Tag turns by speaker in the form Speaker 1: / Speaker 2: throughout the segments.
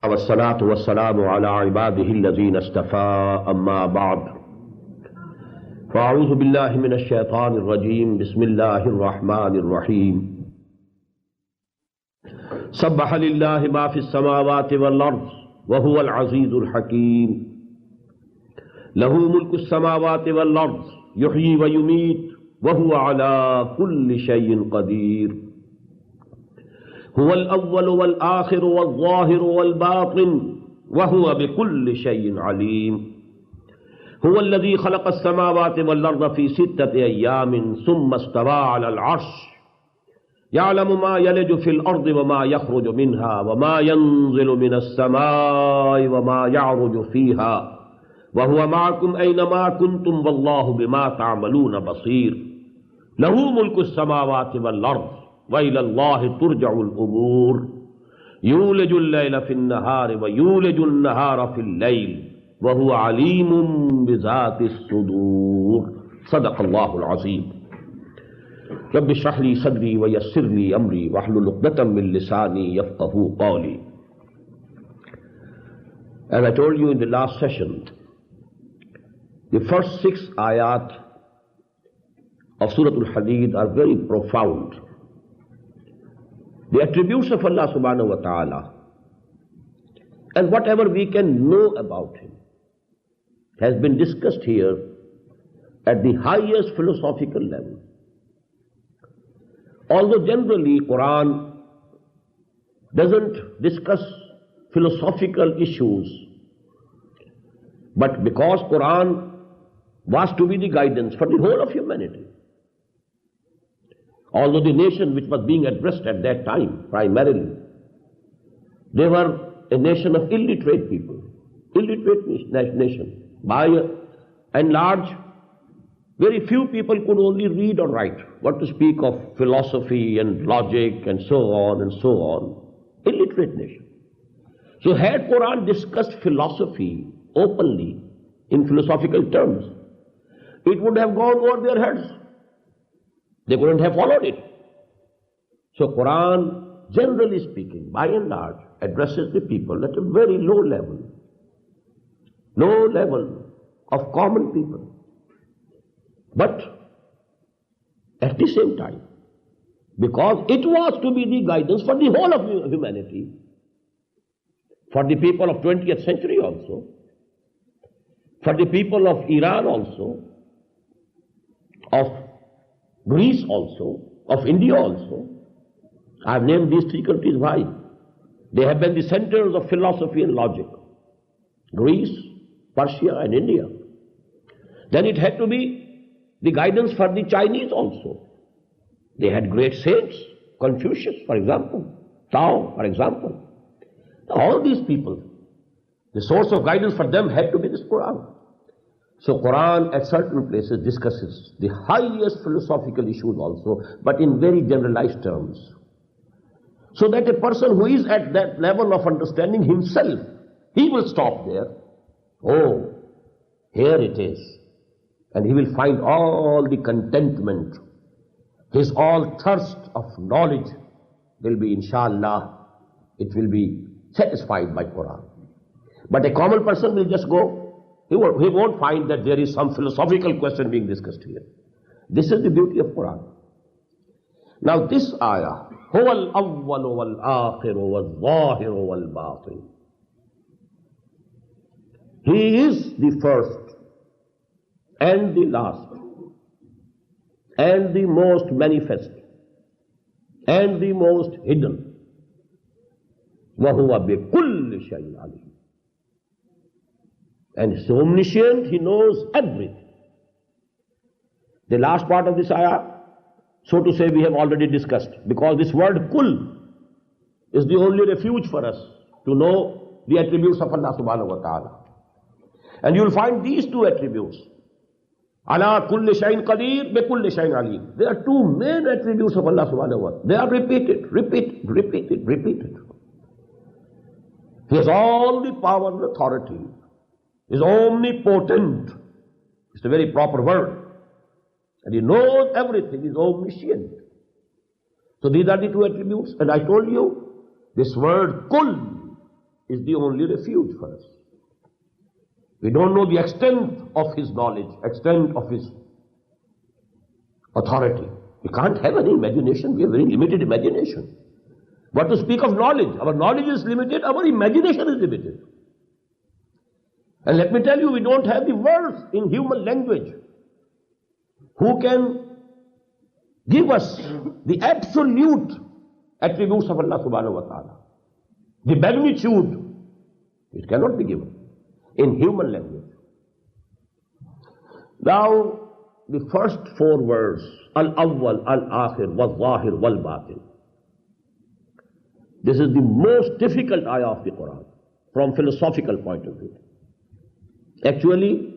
Speaker 1: والصلاة والسلام على عباده الذين اصطفى أما بعد فأعوذ بالله من الشيطان الرجيم بسم الله الرحمن الرحيم سبح لله ما في السماوات والأرض وهو العزيز الحكيم له ملك السماوات والأرض يحيي ويميت وهو على كل شيء قدير هو الأول والآخر والظاهر والباطن وهو بكل شيء عليم هو الذي خلق السماوات والأرض في 6 أيام ثم استوى على العرش يعلم ما يلج في الأرض وما يخرج منها وما ينزل من السماء وما يعرج فيها وهو معكم أينما كنتم والله بما تعملون بصير له ملك السماوات والأرض وإلى الله ترجع الأمور يولج الليل في النهار ويولج النهار في الليل وهو عليم بذات الصدور صدق الله العظيم رب اشرح لي صدري ويسر لي أمري واحلل عقدة من لساني يفقهوا قولي. As I told you in the last session, the first 6 ayat of Surah Al-Hadid are very profound. The attributes of Allah subhanahu wa ta'ala and whatever we can know about Him has been discussed here at the highest philosophical level. Although generally Quran doesn't discuss philosophical issues, but because Quran was to be the guidance for the whole of humanity, although the nation which was being addressed at that time, primarily, they were a nation of illiterate people, illiterate nation. By and large, very few people could only read or write, what to speak of philosophy and logic and so on and so on. Illiterate nation. So had Quran discussed philosophy openly in philosophical terms, it would have gone over their heads. They couldn't have followed it. So Quran, generally speaking, by and large, addresses the people at a very low level of common people. But at the same time, because it was to be the guidance for the whole of humanity, for the people of 20th century also, for the people of Iran also, of Greece also, of India also. I have named these 3 countries. Why? They have been the centers of philosophy and logic. Greece, Persia and India. Then it had to be the guidance for the Chinese also. They had great saints, Confucius, for example, Tao, for example. All these people, the source of guidance for them had to be this Quran. So Quran at certain places discusses the highest philosophical issues also, but in very generalized terms. So that a person who is at that level of understanding himself, he will stop there. Oh, here it is. And he will find all the contentment. His all thirst of knowledge will be, inshallah, it will be satisfied by Quran. But a common person will just go, he won't find that there is some philosophical question being discussed here. This is the beauty of Quran. Now this ayah, هو الأول والآخر والظاهر والباطن. He is the first and the last and the most manifest and the most hidden. وهو بكل شيء عليم. And He is omniscient, He knows everything. The last part of this ayah, so to say, we have already discussed, because this word kul is the only refuge for us to know the attributes of Allah subhanahu wa ta'ala. And you will find these 2 attributes. Ala kulli shayin qadir, be kulli shayin alim. There are 2 main attributes of Allah subhanahu wa ta'ala. They are repeated. He has all the power and authority. He is omnipotent. It's a very proper word. And He knows everything. He is omniscient. So these are the 2 attributes. And I told you, this word kul is the only refuge for us. We don't know the extent of his knowledge, extent of his authority. We can't have any imagination. We have very limited imagination. What to speak of knowledge? Our knowledge is limited, our imagination is limited. And let me tell you, we don't have the words in human language who can give us the absolute attributes of Allah subhanahu wa ta'ala. The magnitude, it cannot be given in human language. Now, the first four words, Al-Awwal, Al-Akhir, Wal-Zahir, Wal-Batin. This is the most difficult ayah of the Quran from philosophical point of view. Actually,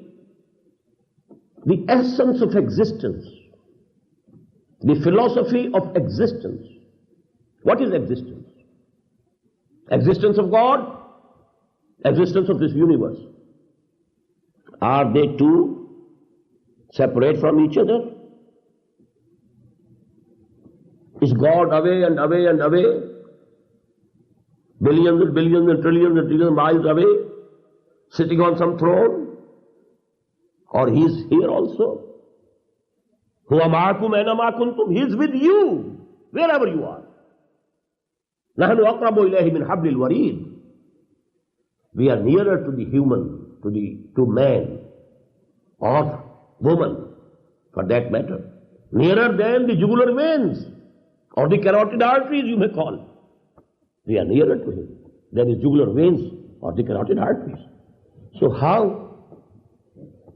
Speaker 1: the essence of existence, the philosophy of existence. What is existence? Existence of God, existence of this universe. Are they two separate from each other? Is God away and away and away? Billions and billions and trillions and trillions of miles away, sitting on some throne? Or he is here also? Huwa ma'akum aina ma kuntum. He is with you, wherever you are. Nahnu aqrabu ilayhi min hablil warid. We are nearer to the human, to man or woman, for that matter. Nearer than the jugular veins or the carotid arteries, you may call. We are nearer to him than his jugular veins or the carotid arteries. So how?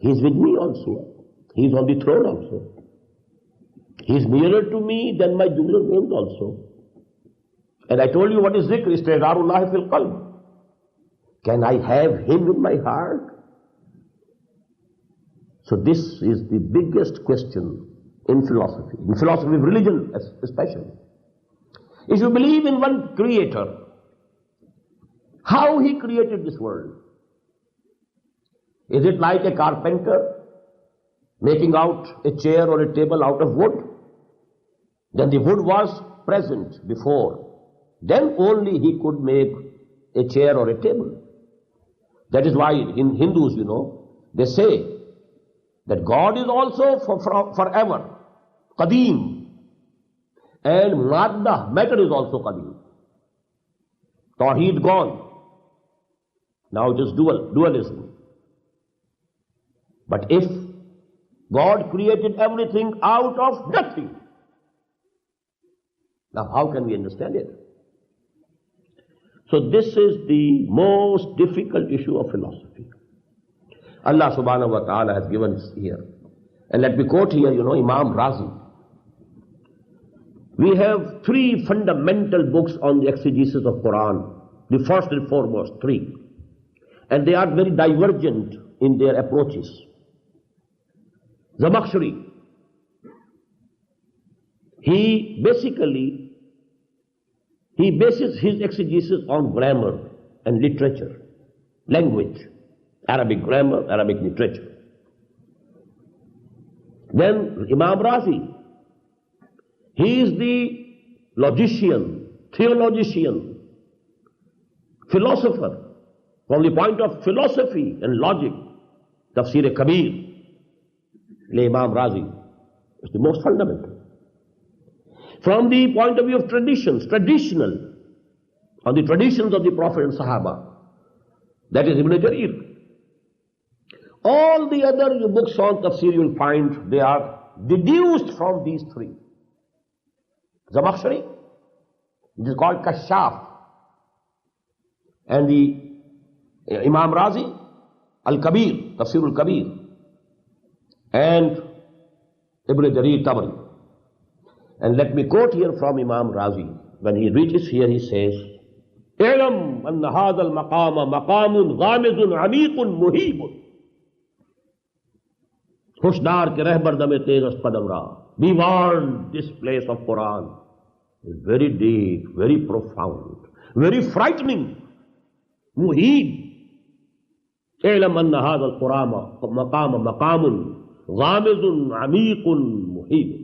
Speaker 1: He is with me also. He is on the throne also. He is nearer to me than my jugular veins also. And I told you what is zikr, istighfarullah fil qalb. Can I have him in my heart? So this is the biggest question in philosophy of religion especially. If you believe in one creator, how he created this world? Is it like a carpenter making out a chair or a table out of wood? Then the wood was present before. Then only he could make a chair or a table. That is why in Hindus, they say that God is also forever, Qadeem. And Madda, matter is also Qadeem. Tawheed gone. Now it is dualism. But if God created everything out of nothing, now how can we understand it? So this is the most difficult issue of philosophy. Allah subhanahu wa ta'ala has given us here. And let me quote here, Imam Razi. We have three fundamental books on the exegesis of Quran. The first and foremost, three. And they are very divergent in their approaches. Zamakhshari, he bases his exegesis on grammar and literature, language, Arabic grammar, Arabic literature. Then Imam Razi, he is the logician, theologian, philosopher, from the point of philosophy and logic. Tafsir Kabir, Imam Razi is the most fundamental. From the point of view of traditions, traditional, on the traditions of the Prophet and Sahaba, that is Ibn Jarir. All the other books on tafsir you will find they are deduced from these three. Zamakhshari, it is called Kashaf. And the Imam Razi, Al-Kabir, Tafsir Al-Kabir. And Ibn Jarir Tabari. And let me quote here from Imam Razi. When he reaches here, he says, "I'lam anna hadha al-maqama maqamun ghamizun amiqun muhibun." Hushdar ke rehbar dame tez padam ra. Be warned, this place of Quran is very deep, very profound, very frightening. Muhib. "I'lam anna hadha al-maqama maqamun ghamizun amiqun muhibun."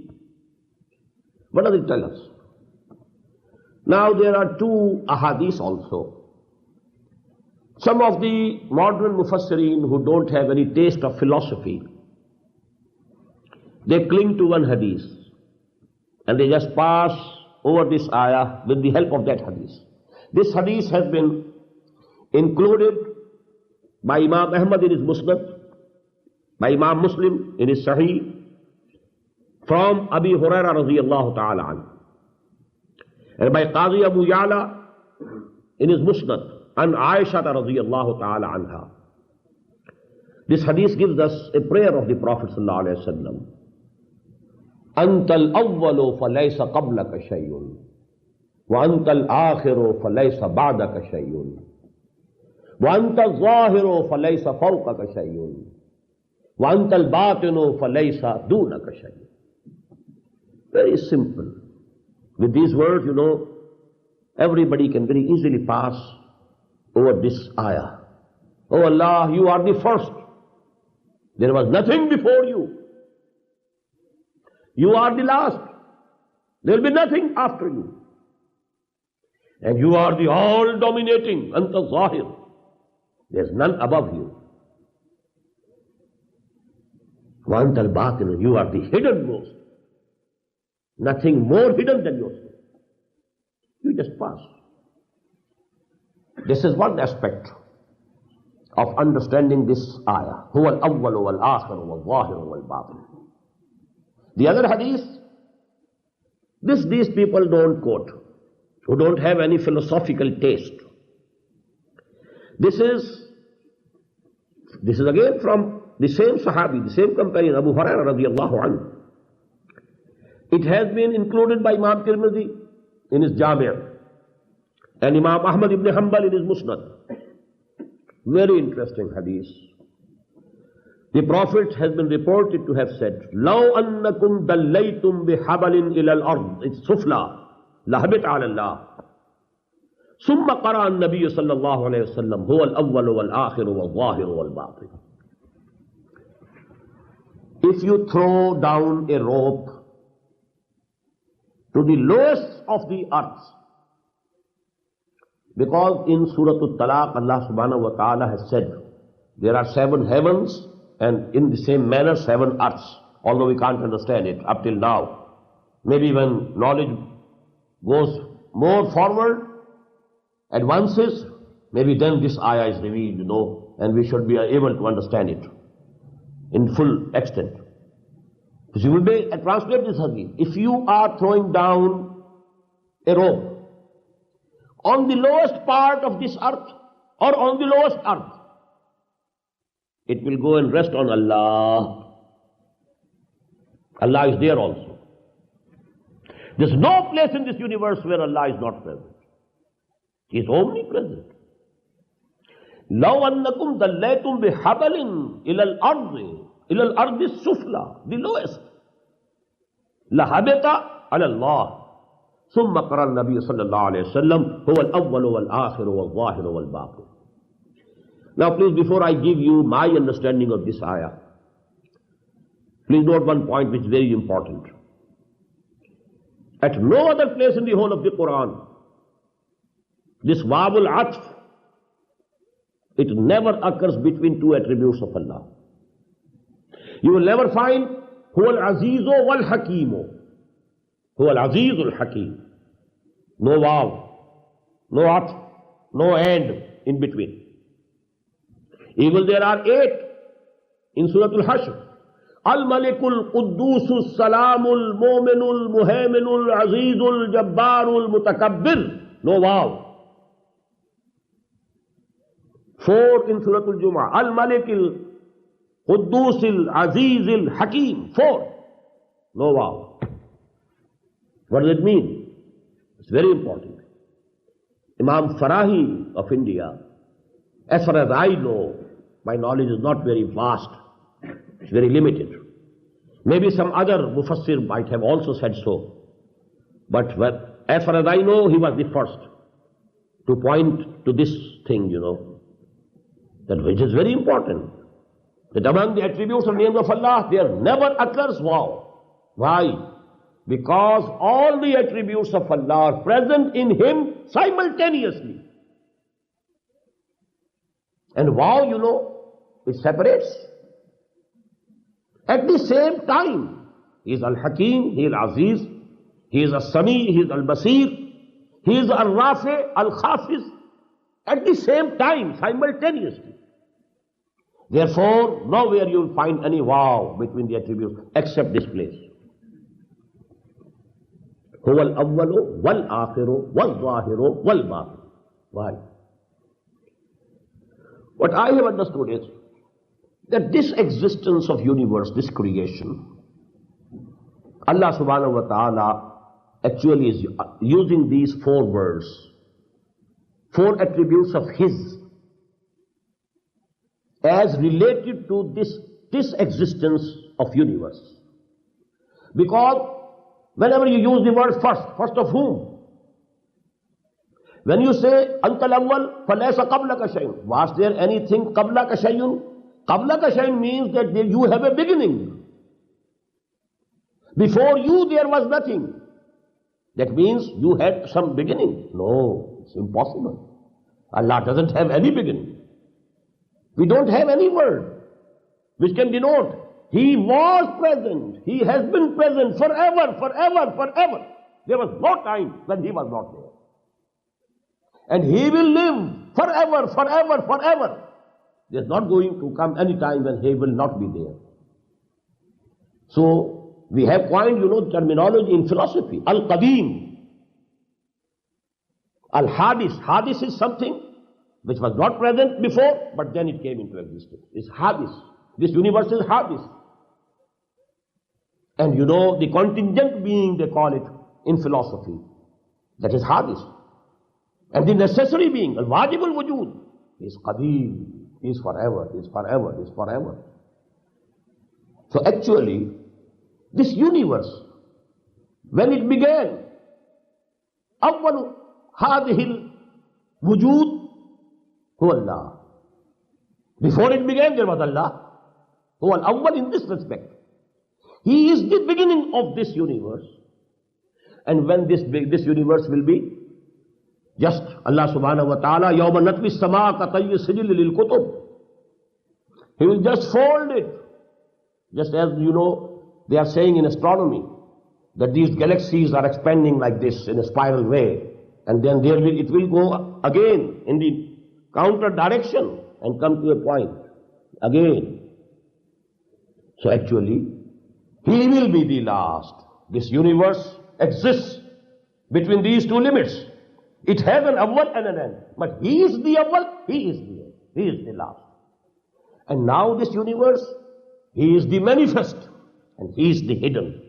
Speaker 1: What does it tell us? Now there are two ahadith also. Some of the modern mufassirin who don't have any taste of philosophy, they cling to one hadith and they just pass over this ayah with the help of that hadith. This hadith has been included by Imam Ahmad in his Musnad, by Imam Muslim in his Sahih, from Abi Hurairah radiyallahu ta'ala anhu, and by Qadi Abu Ya'la in his Musnad, and Aisha radiyallahu ta'ala anha. This hadith gives us a prayer of the Prophet sallallahu alayhi wa sallam. أنت الأول فليس قبلك شيء وأنت الآخر فليس بعدك شيء وأنت الظاهر فليس فوقك شيء وأنت الباطن فليس دونك شيء. Very simple. With these words, everybody can very easily pass over this ayah. Oh Allah, you are the first. There was nothing before you. You are the last. There will be nothing after you. And you are the all-dominating, Anta Zahir. There is none above you. Wa Anta al-Batin, you are the hiddenmost. Nothing more hidden than yourself. You just pass. This is one aspect of understanding this ayah. Huwa al-awwal wal-akhir wal-zahir wal-batin. The other hadith, these people don't quote, who don't have any philosophical taste. This is again from the same Sahabi, the same companion, Abu Hurairah radiyallahu anhu. It has been included by Imam Tirmidhi in his Jami' and Imam Ahmad ibn Hanbal in his Musnad. Very interesting hadith. The Prophet has been reported to have said, لَوْ أَنَّكُمْ دَلَّيْتُمْ بِحَبَلٍ إِلَى الْأَرْضِ It's sufla, لَهَبِتْ عَلَى اللَّهِ ثُمَّ قَرَأَ النَّبِيُّ صلى الله عليه وسلم هُوَ الْأَوَّلُ وَالْآخِرُ وَالظَّاهِرُ وَالْبَاطِنُ. If you throw down a rope to the lowest of the earth, because in Surah Al-Talaq Allah subhanahu wa ta'ala has said there are 7 heavens and in the same manner 7 earths, although we can't understand it up till now. Maybe when knowledge goes more forward, advances, maybe then this ayah is revealed, and we should be able to understand it in full extent. So you will be translate this hadith. If you are throwing down a rope on the lowest part of this earth or on the lowest earth, it will go and rest on Allah. Allah is there also. There's no place in this universe where Allah is not present. He is omnipresent. لَوْ أَنَّكُمْ دَلَّيْتُمْ بِحَبَلٍ إِلَى الْأَرْضِ السُّفْلَى, the lowest. لَهَبِتَ عَلَى اللَّهِ ثُمَّ قَرَى النَّبِيُّ صلى الله عليه وسلم هُوَ الْأَوَّلُ وَالْآخِرُ وَالظَّاهِرُ وَالْبَاطِنُ. Now please, before I give you my understanding of this ayah, please note one point which is very important. At no other place in the whole of the Quran, this Wawul Atf, it never occurs between 2 attributes of Allah. You will never find Huwa al-Azizu wal-Hakimu. Huwa al-Azizu al-Hakim. No waw, no atf, no and in between. Even there are 8 in Surah Al-Hashr. Al-Malikul Quddusul Salamul Mu'minul Muhaiminul Azizul Jabbarul Mutakabbir. No waw. 4 in Surah Al-Jumu'ah. Al-Malikil Quddusil Azizil Hakim. 4. No waw. What does it mean? It's very important. Imam Farahi of India, as far as I know, my knowledge is not very vast. It's very limited. Maybe some other mufassir might have also said so. But as far as I know, he was the first to point to this thing, that which is very important. That among the attributes and names of Allah, there never occurs wow. Why? Because all the attributes of Allah are present in Him simultaneously. And wow, you know, it separates. At the same time, he is Al-Hakim, he is Al-Aziz, he is Al-Sami, he is Al-Basir, he is Al-Rafi, Al-Khafiz. At the same time, simultaneously. Therefore, nowhere you will find any wow between the attributes except this place. Huwa al-awwalu wal-akhiru wal-zahiru wal-batin. Why? What I have understood is that this existence of universe, this creation, Allah subhanahu wa ta'ala actually is using these four words, four attributes of His, as related to this existence of universe. Because whenever you use the word first of whom? When you say Antal Awwal falaysa qablaka shay'un, was there anything qablaka shay'un? Qablaka shay'un means that you have a beginning. Before you there was nothing. That means you had some beginning. No, it's impossible. Allah doesn't have any beginning. We don't have any word which can denote He was present. He has been present forever, forever, forever. There was no time when He was not there. And He will live forever, forever, forever. There's not going to come any time when He will not be there. So, we have coined, terminology in philosophy. Al-Qadim. Al-Hadis. Hadis is something which was not present before, but then it came into existence. It's Hadis. This universe is Hadis. And the contingent being, they call it in philosophy. That is Hadis. And the necessary being, al-wajib al-wujud, is Qadim. He is forever, He is forever, He is forever. So actually, this universe, when it began, awwalu hadihil wujud huwa Allah. Before it began, there was Allah. Huwa al-awwal in this respect. He is the beginning of this universe. And when this universe will be, just Allah subhanahu wa ta'ala, yawma natwi as-samaa ka tayyi sijil lil kutub. He will just fold it. Just as they are saying in astronomy, that these galaxies are expanding like this in a spiral way. And then it will go again in the counter direction and come to a point again. So actually, He will be the last. This universe exists between these two limits. It has an awwal and an end. But He is the awwal, He is the end. He is the last. And now this universe, He is the manifest and He is the hidden.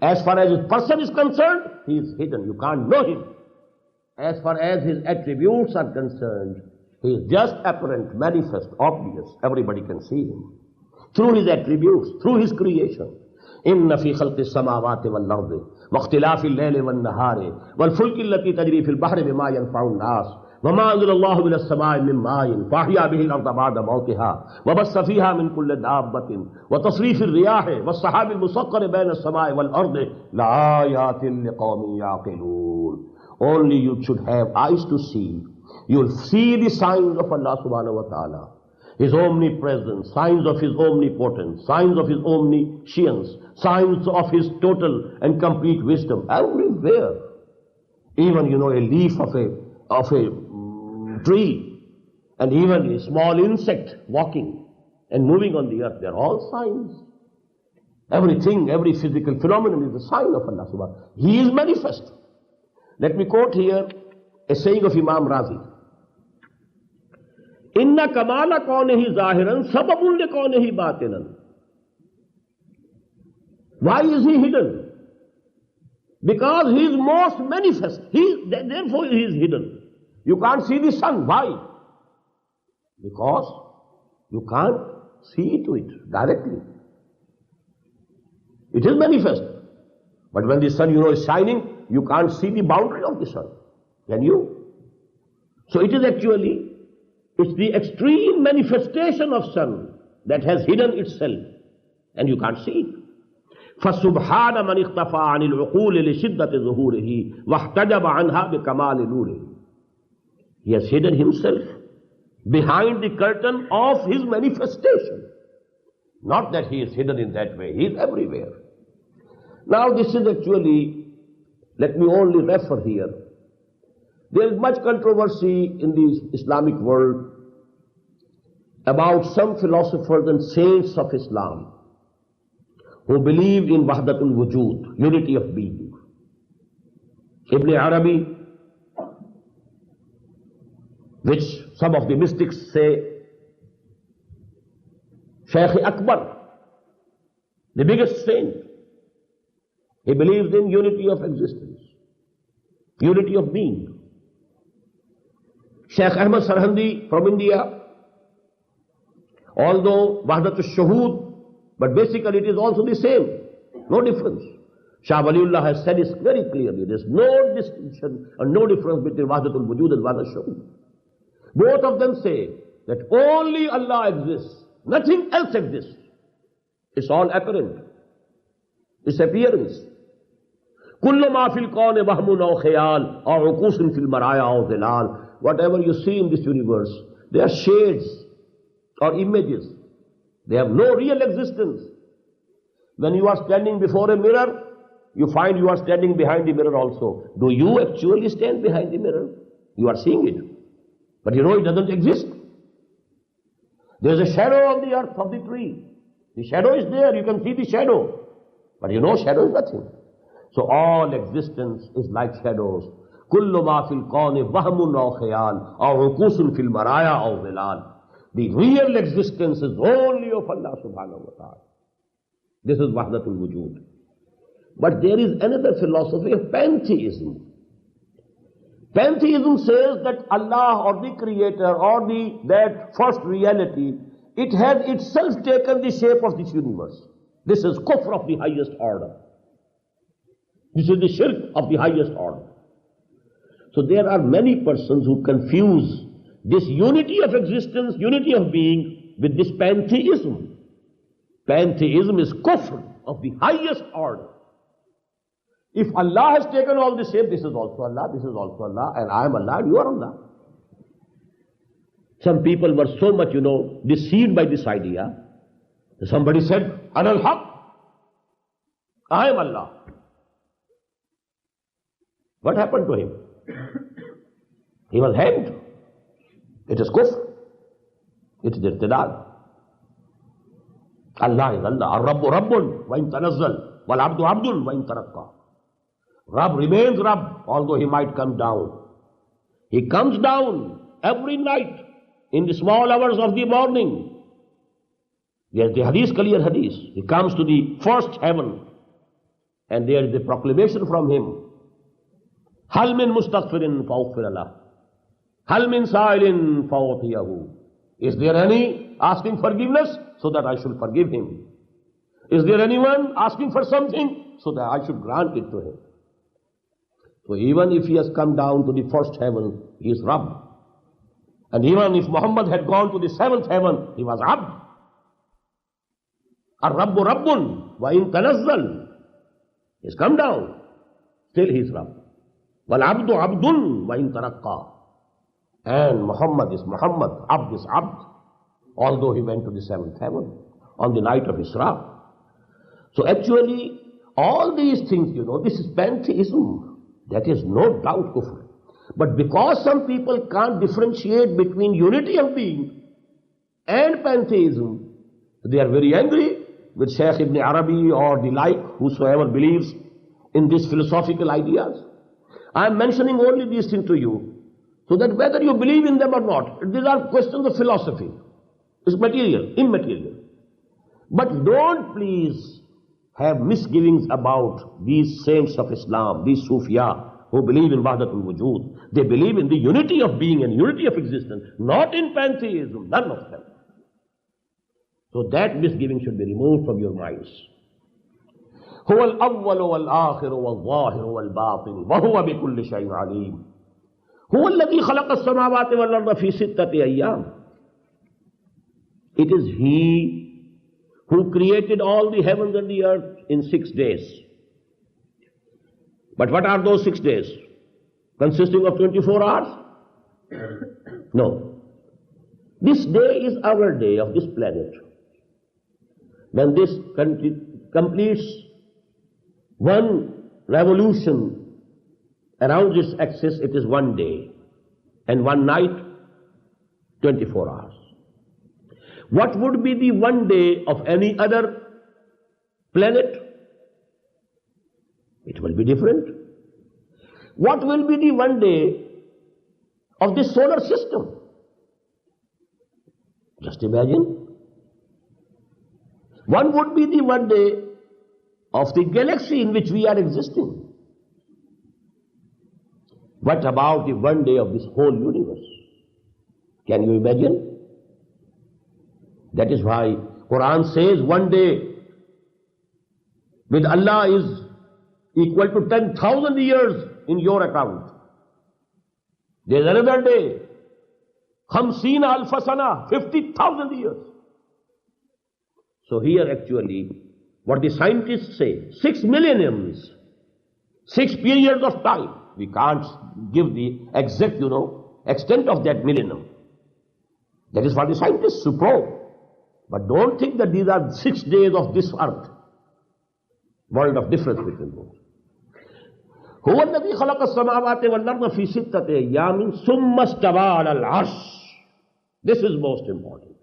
Speaker 1: As far as His person is concerned, He is hidden. You can't know Him. As far as His attributes are concerned, He is just apparent, manifest, obvious. Everybody can see Him. Through His attributes, through His creation. إن في خلق السماوات والأرض واختلاف الليل والنهار والفلك التي تجري في البحر بما ينفع الناس وما أنزل الله من السماء من ماء فأحيا به الأرض بعد موتها وبث فيها من كل دابة وتصريف الرياح والسحاب المسخر بين السماء والأرض لآيات لقوم يعقلون. Only you should have eyes to see. You'll see the signs of Allah subhanahu wa ta'ala. His omnipresence, signs of His omnipotence, signs of His omniscience, signs of His total and complete wisdom, everywhere. Even, a leaf of a tree, and even a small insect walking and moving on the earth, they're all signs. Everything, every physical phenomenon is a sign of Allah subhanahu wa ta'ala. He is manifest. Let me quote here a saying of Imam Razi. Inna kamala kaunehi zahiran sababun li kaunehi batinan. Why is He hidden? Because He is most manifest. Therefore He is hidden. You can't see the sun. Why? Because you can't see to it directly. It is manifest. But when the sun, is shining, you can't see the boundary of the sun. Can you? So it is actually, it's the extreme manifestation of sun that has hidden itself, and you can't see it. فَسُبْحَانَ مَنِ اخْتَفَى عَنِ الْعُقُولِ لِشِدَّةِ ظُهُورِهِ وَاحْتَجَبَ عَنْهَا بِكَمَالِ نُورِهِ. He has hidden Himself behind the curtain of his manifestation. Not that he is hidden in that way, he is everywhere. Now this is actually, let me only refer here, there is much controversy in the Islamic world about some philosophers and saints of Islam who believe in Wahdatul Wujud, unity of being. Ibn Arabi, which some of the mystics say, Shaykh Akbar, the biggest saint, he believes in unity of existence, unity of being. Shaykh Ahmad Sarhandi from India, although Wahdatul Shuhud, but basically it is also the same, no difference. Shah Waliullah has said it very clearly, there is no distinction and no difference between Wahdatul Wujud and Wahdatul Shuhud. Both of them say that only Allah exists, nothing else exists. It's all apparent, it's appearance. Kullu ma fil kawn wahmun aw khayal aw uqusun fil maraya aw zilal. Whatever you see in this universe, they are shades or images. They have no real existence. When you are standing before a mirror, you find you are standing behind the mirror also. Do you actually stand behind the mirror? You are seeing it, but you know it doesn't exist. There is a shadow on the earth of the tree. The shadow is there, you can see the shadow, but you know shadow is nothing. So all existence is like shadows. Kullu ma fil kawni wahmun aw khayal aw uqusun fil maraya aw zilal. The real existence is only of Allah subhanahu wa ta'ala. This is Wahdatul Wujud. But there is another philosophy of pantheism. Pantheism says that Allah or the Creator or that first reality, it has itself taken the shape of this universe. This is kufr of the highest order. This is the shirk of the highest order. So there are many persons who confuse this unity of existence, unity of being, with this pantheism. Pantheism is kufr of the highest order. If Allah has taken all the shape, this is also Allah, this is also Allah, and I am Allah, and you are Allah. Some people were so much, deceived by this idea. Somebody said, Ana al-Haq, I am Allah. What happened to him? He was hanged. It is kufr. It is irtidad. Allah is Allah. Ar-Rabbu Rabbun wa in tanazzal wal abdu abdun wa in tarakka. Rabb remains Rabb, although he might come down. He comes down every night in the small hours of the morning. There's the hadith, clear hadith. He comes to the first heaven and there is the proclamation from him. Hal min mustaghfirin fa'ughfir lah. Hal min sa'ilin fa'utiyahu. Is there any asking forgiveness so that I should forgive him? Is there anyone asking for something so that I should grant it to him? So even if he has come down to the first heaven, he is Rabb. And even if Muhammad had gone to the seventh heaven, he was Abd. Ar-Rabbu Rabbun wa in tanazzal. He has come down, still he is Rabb. Wal abdu abdun wa in tarakka. And Muhammad is Muhammad, Abd is Abd, although he went to the seventh heaven on the night of Isra. So actually, all these things, this is pantheism. That is no doubt kufr. But because some people can't differentiate between unity of being and pantheism, they are very angry with Shaykh Ibn Arabi or the like, whosoever believes in these philosophical ideas. I am mentioning only these things to you, so that whether you believe in them or not, these are questions of philosophy. It's material, immaterial. But don't please have misgivings about these saints of Islam, these Sufiya, who believe in Wahdatul Wujud. They believe in the unity of being and unity of existence, not in pantheism, none of them. So that misgiving should be removed from your minds. هو الأول والآخر والظاهر والباطن وهو بكل شيء عليم هو الذي خلق السماوات والأرض في 6 أيام. It is He who created all the heavens and the earth in 6 days. But what are those 6 days? Consisting of 24 hours? No. This day is our day of this planet. When this completes one revolution around its axis, it is one day. And one night, 24 hours. What would be the one day of any other planet? It will be different. What will be the one day of the solar system? Just imagine. One would be the one day of the galaxy in which we are existing. What about the one day of this whole universe? Can you imagine? That is why Quran says one day with Allah is equal to 10,000 years in your account. There is another day, Khamseen alfa sana, 50,000 years. So here actually, what the scientists say, 6 millenniums, 6 periods of time. We can't give the exact, extent of that millennium. That is for the scientists to probe. But don't think that these are 6 days of this earth. World of difference between both. هو الذي خلق السماوات والأرض في 6 أيام ثم استوى على العرش. This is most important.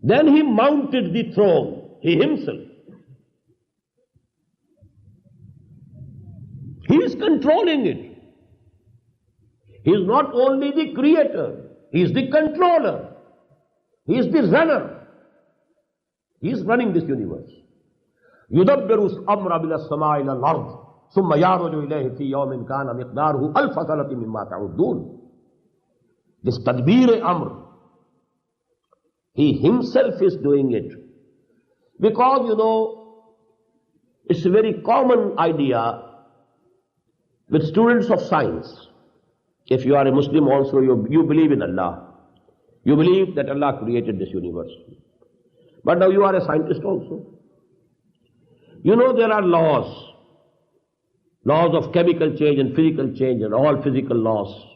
Speaker 1: Then he mounted the throne, he himself. He is controlling it. He is not only the creator, he is the controller. He is the runner. He is running this universe. يدبر الأمر من السماء إلى الأرض ثم يعرج إليه في يوم كان مقداره ألف سنة مما تعدون. This tadbir amr, he himself is doing it. Because, it's a very common idea with students of science. If you are a Muslim also, you believe in Allah. You believe that Allah created this universe. But now you are a scientist also. There are laws of chemical change and physical change and all physical laws.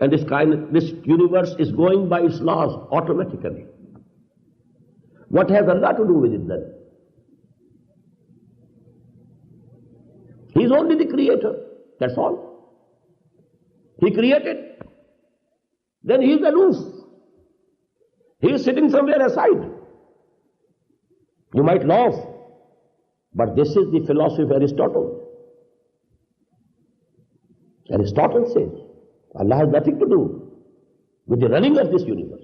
Speaker 1: And this universe is going by its laws automatically. What has Allah to do with it then? He is only the creator, that's all. He created, then he is aloof. He is sitting somewhere aside. You might laugh, but this is the philosophy of Aristotle. Aristotle says, Allah has nothing to do with the running of this universe.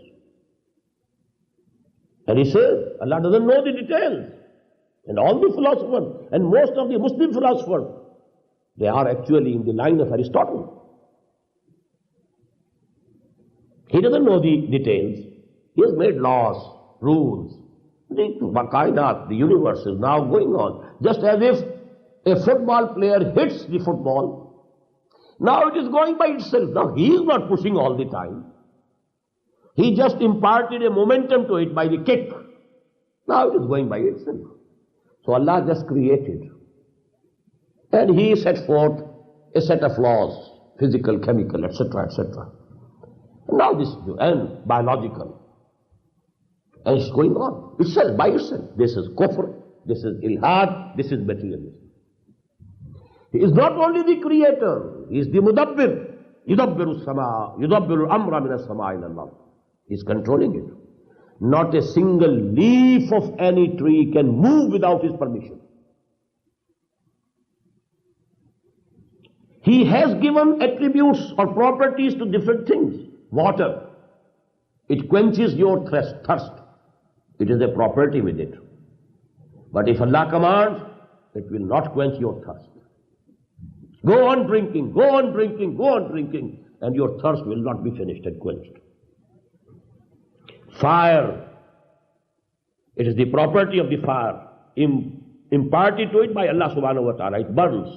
Speaker 1: And he says, Allah doesn't know the details. And all the philosophers, and most of the Muslim philosophers, they are actually in the line of Aristotle. He doesn't know the details. He has made laws, rules. The universe is now going on. Just as if a football player hits the football, now it is going by itself. Now he is not pushing all the time. He just imparted a momentum to it by the kick. Now it is going by itself. So Allah just created. And he set forth a set of laws, physical, chemical, etc., etc. And now this, and biological. And it's going on itself, by itself. This is kufr, this is ilhad, this is materialism. He is not only the creator, he is the mudabbir. Yudabbiru sama, yudabbiru amra min as-sama ila al-ard. He is controlling it. Not a single leaf of any tree can move without his permission. He has given attributes or properties to different things. Water, it quenches your thirst. It is a property with it. But if Allah commands, it will not quench your thirst. Go on drinking, go on drinking, go on drinking, and your thirst will not be finished and quenched. Fire, it is the property of the fire, imparted to it by Allah subhanahu wa ta'ala. It burns.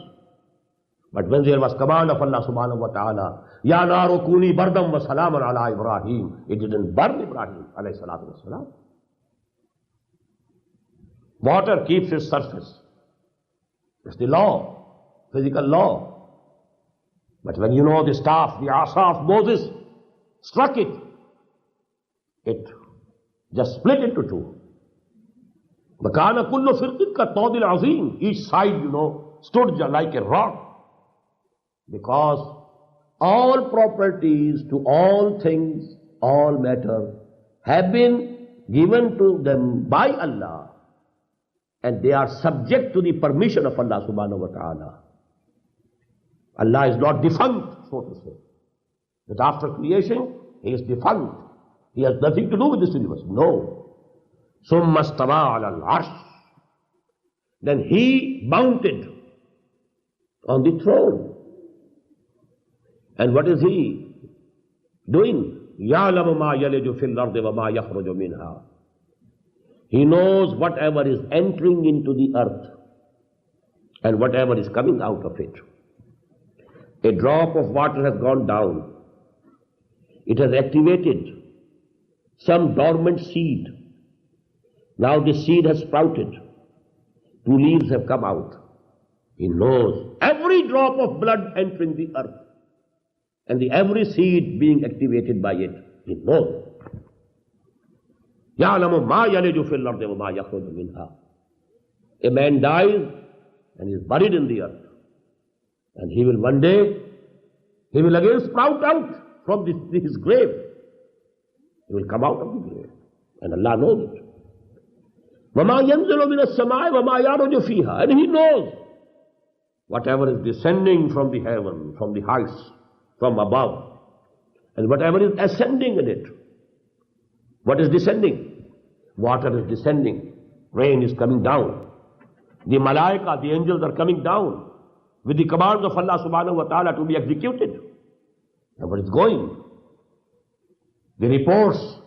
Speaker 1: But when there was command of Allah subhanahu wa ta'ala, Ya naru kuni bardam wa salaman ala Ibrahim, it didn't burn Ibrahim alayhi salatu wa salam. Water keeps its surface. It's the law, physical law. But when you know the staff, the asa of Moses, struck it, it just split into two. وَكَانَ كُلُّ فِرْقٍ كَالطَّوْدِ الْعَظِيمِ. Each side, stood like a rock. Because all properties to all things, all matter, have been given to them by Allah. And they are subject to the permission of Allah subhanahu wa ta'ala. Allah is not defunct, so to say. That after creation, He is defunct. He has nothing to do with this universe. No. ثُمَّ اسْتَوَىٰ عَلَى الْعَرْشِ. Then He mounted on the throne. And what is He doing? يَعْلَمُ مَا يَلِجُ فِي الْأَرْضِ وَمَا يَخْرُجُ مِنْهَا. He knows whatever is entering into the earth and whatever is coming out of it. A drop of water has gone down. It has activated some dormant seed. Now the seed has sprouted. 2 leaves have come out. He knows every drop of blood entering the earth and every seed being activated by it. He knows. يَعْلَمُ مَا يَلِجُ فِي الْأَرْضِ وَمَا يَخْرُجُ مِنْهَا. A man dies and is buried in the earth. And he will one day, he will again sprout out from his grave. He will come out of the grave. And Allah knows it. وَمَا يَنزِلُ مِنَ السَّمَاءِ وَمَا يَعْرُجُ فِيهَا. And He knows whatever is descending from the heaven, from the heights, from above, and whatever is ascending in it. What is descending? Water is descending. Rain is coming down. The malaika, the angels are coming down with the commands of Allah subhanahu wa ta'ala to be executed. And what is going? The reports,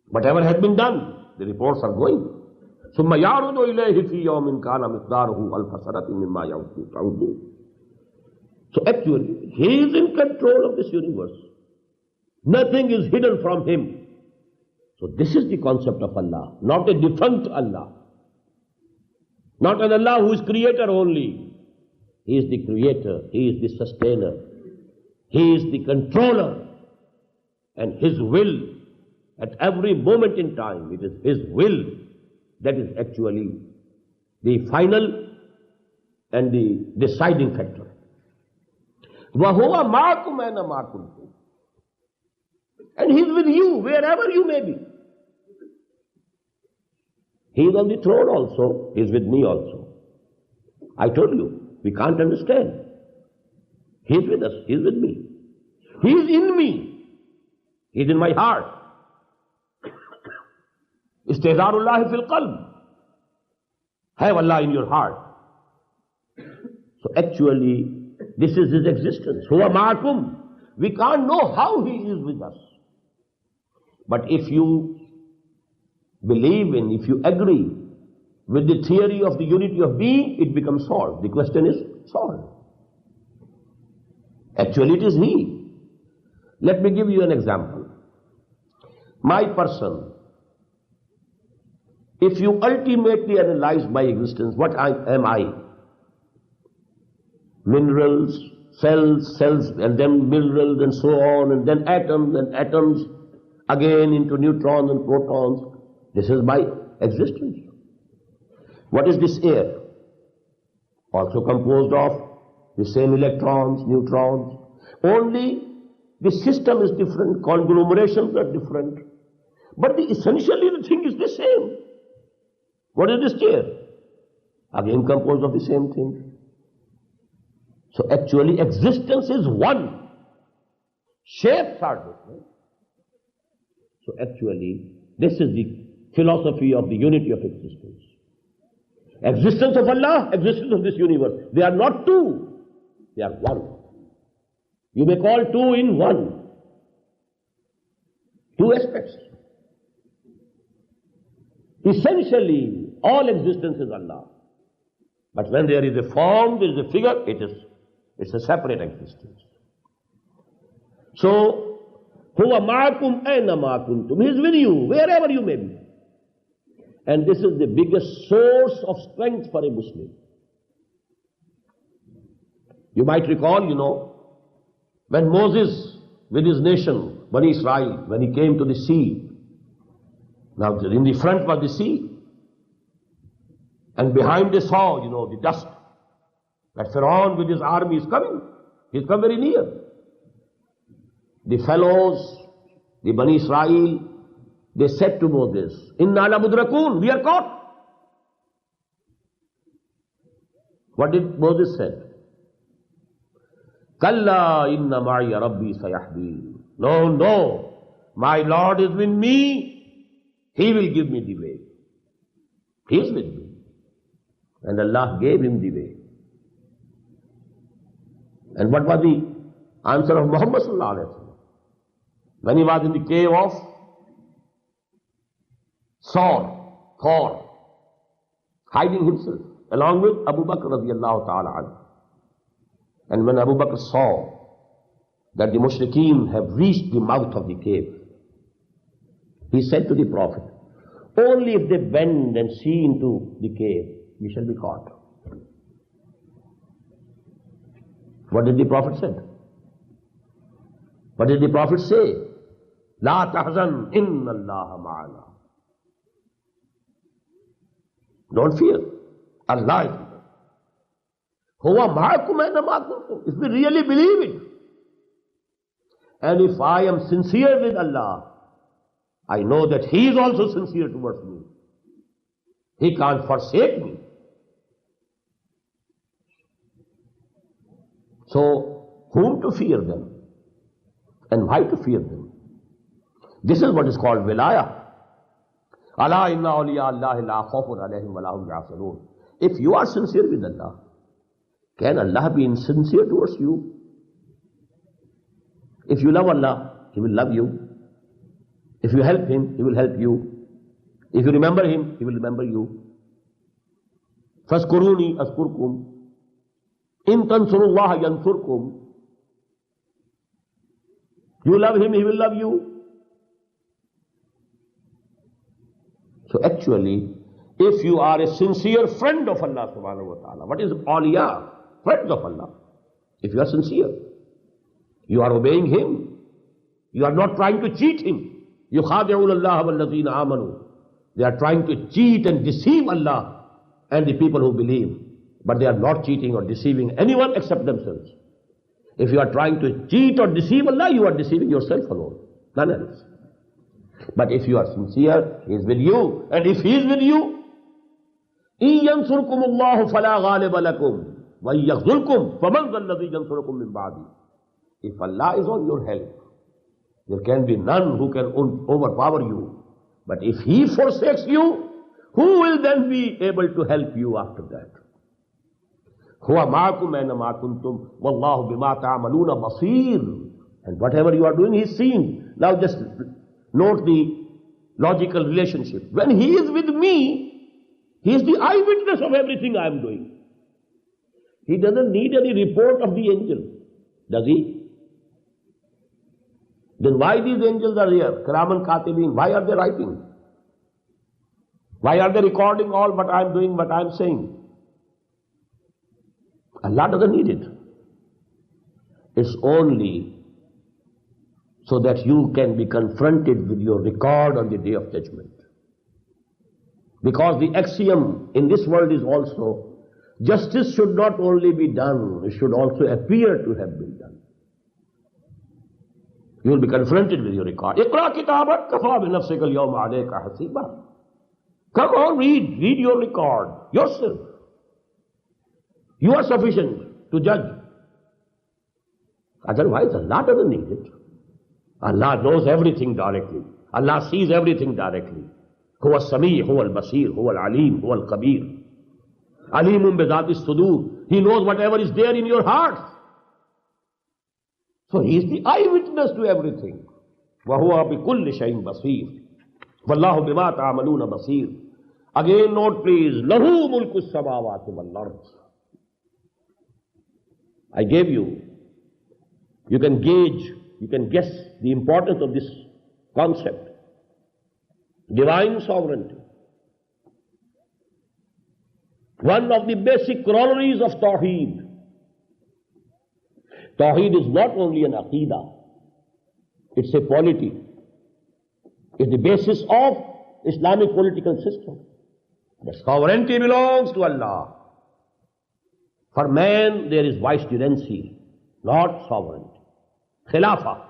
Speaker 1: whatever has been done, the reports are going. ثُمَّ يَعْرُضُ إِلَيْهِ فِي يَوْمٍ كَانَ مِقْدَارُهُ أَلْفَ سَنَةٍ مِمَّا يَعُدُّونَ. So actually, He is in control of this universe. Nothing is hidden from Him. So this is the concept of Allah, not a defunct Allah. Not an Allah who is creator only. He is the creator, He is the sustainer, He is the controller. And His will, at every moment in time, it is His will that is actually the final and the deciding factor. وَهُوَ مَعَكُمْ أَيْنَ مَا كُنْتُمْ. And He is with you, wherever you may be. He is on the throne also, He is with me also. I told you, we can't understand. He is with us, He is with me. He is in me. He is in my heart. Istihzarullahi fil qalb. Have Allah in your heart. So actually, this is His existence. Huwa ma'akum. We can't know how He is with us. But if you believe in, if you agree with the theory of the unity of being, it becomes solved. The question is solved. Actually, it is He. Let me give you an example. My person, if you ultimately analyze my existence, what am I? Minerals, cells, and then minerals, and so on, and then atoms, again into neutrons and protons. This is my existence. What is this air? Also composed of the same electrons, neutrons. Only the system is different, conglomerations are different. But essentially the thing is the same. What is this chair? Again composed of the same thing. So actually existence is one. Shapes are different. So actually this is the philosophy of the unity of existence. Existence of Allah, existence of this universe. They are not two, they are one. You may call two in one. Two aspects. Essentially, all existence is Allah. But when there is a form, there is a figure, it's a separate existence. So, huwa ma'akum ayna ma kuntum. He is with you, wherever you may be. And this is the biggest source of strength for a Muslim. You might recall, when Moses with his nation, Bani Israel, when he came to the sea. Now in the front was the sea. And behind they saw, the dust. That Pharaoh with his army is coming. He's come very near. The fellows, the Bani Israel, they said to Moses, Inna la mudrakun, we are caught. What did Moses say? Kalla inna ma'iya rabbi sayahdeen. No, my Lord is with me. He will give me the way. He is with me. And Allah gave him the way. And what was the answer of Muhammad sallallahu alaihi wasallam? When he was in the cave of Thor, hiding himself, along with Abu Bakr radiallahu ta'ala anhu. And when Abu Bakr saw that the mushrikeen have reached the mouth of the cave, he said to the Prophet, only if they bend and see into the cave, we shall be caught. What did the Prophet say? What did the Prophet say? La tahzan, inna Allah ma'ana. Don't fear. Allah is with us. Huwa ma'akum aina ma kuntum. If we really believe it, and if I am sincere with Allah, I know that He is also sincere towards me. He can't forsake me. So, whom to fear them? And why to fear them? This is what is called wilaya. Ala inna awliya Allahi la khawfun alayhim wa la hum yahzanun. If you are sincere with Allah, can Allah be insincere towards you? If you love Allah, He will love you. If you help Him, He will help you. If you remember Him, He will remember you. Fazkuruni azkurkum. In tansurullaha yansurkum. You love Him, He will love you. So actually, if you are a sincere friend of Allah subhanahu wa ta'ala, what is awliya? Friends of Allah. If you are sincere, you are obeying Him. You are not trying to cheat Him. يُخَادِعُونَ اللَّهَ وَالَّذِينَ آمَنُوا. They are trying to cheat and deceive Allah and the people who believe. But they are not cheating or deceiving anyone except themselves. If you are trying to cheat or deceive Allah, you are deceiving yourself alone, none else. But if you are sincere, He is with you. And if He is with you, إِن يَنْصُرْكُمُ اللَّهُ فَلَا غَالِبَ لَكُمْ وَإِن يَخْذُلْكُمْ فَمَنْ ذَا الَّذِي يَنْصُرُكُمْ مِنْ بَعْدِهِ. If Allah is on your help, there can be none who can overpower you. But if He forsakes you, who will then be able to help you after that? هُوَ مَعَكُمْ أَيْنَمَا كُنْتُمْ وَاللَّهُ بِمَا تَعْمَلُونَ بَصِيرٌ. And whatever you are doing, He is seeing. Now just note the logical relationship. When He is with me, He is the eyewitness of everything I am doing. He doesn't need any report of the angel, does He? Then why these angels are here? Kiraman Katibin, why are they writing? Why are they recording all what I am doing, what I am saying? Allah doesn't need it. It's only so that you can be confronted with your record on the Day of Judgment. Because the axiom in this world is also, justice should not only be done, it should also appear to have been done. You will be confronted with your record. اقرأ كتابك كفى بنفسك اليوم عليك حسيبا. Come on, read your record yourself. You are sufficient to judge. Otherwise, Allah doesn't need it. Allah knows everything directly. Allah sees everything directly. هو السميع هو البصير هو العليم هو الخبير. عليم بذات الصدور. He knows whatever is there in your heart. So He is the eyewitness to everything. وهو بكل شيء بصير. والله بما تعملون بصير. Again note please. له ملك السماوات والأرض. I gave you. You can gauge, you can guess the importance of this concept. Divine sovereignty. One of the basic corollaries of Tawheed. Tawheed is not only an aqidah. It's a polity. It's the basis of Islamic political system. The sovereignty belongs to Allah. For man, there is vicegerency, not sovereignty. Khilafah.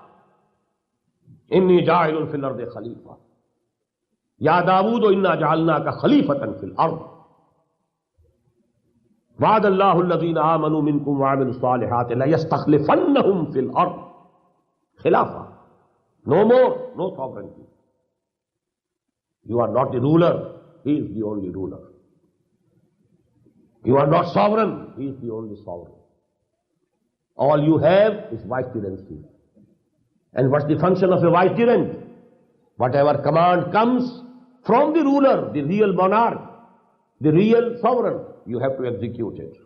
Speaker 1: Inni ja'ilun fil ardi khalifa. Ya Dawood, inna ja'alnaka khalifatan fil ard. وعد الله الذين آمنوا منكم وعملوا الصالحات لا يستخلفنهم في الأرض. Khilafah. No more, no sovereignty. You are not the ruler, he is the only ruler. You are not sovereign, he is the only sovereign. All you have is vicegerency. And what's the function of a vicegerent? Whatever command comes from the ruler, the real monarch, the real sovereign, you have to execute it.